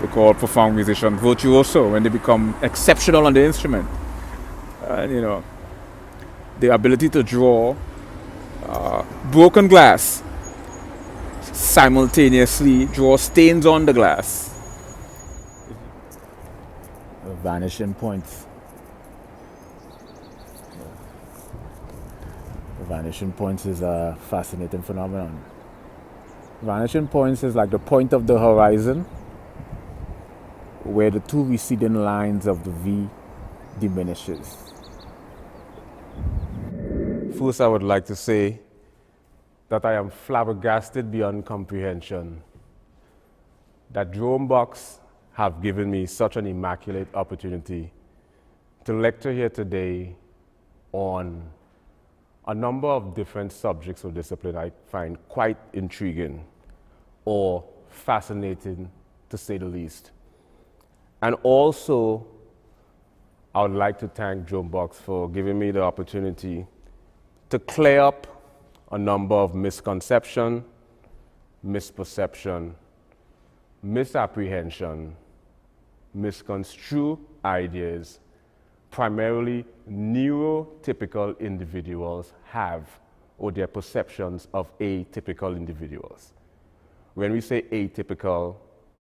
They call profound musicians virtuoso when they become exceptional on the instrument. And you know, the ability to draw broken glass, simultaneously draw stains on the glass. Vanishing points. Vanishing points is a fascinating phenomenon. Vanishing points is like the point of the horizon where the two receding lines of the V diminishes. First, I would like to say that I am flabbergasted beyond comprehension that Dromebox have given me such an immaculate opportunity to lecture here today on a number of different subjects or discipline I find quite intriguing or fascinating, to say the least. And also, I would like to thank Dromebox for giving me the opportunity to clear up a number of misconception, misperception, misapprehension, misconstrue ideas primarily neurotypical individuals have or their perceptions of atypical individuals. When we say atypical,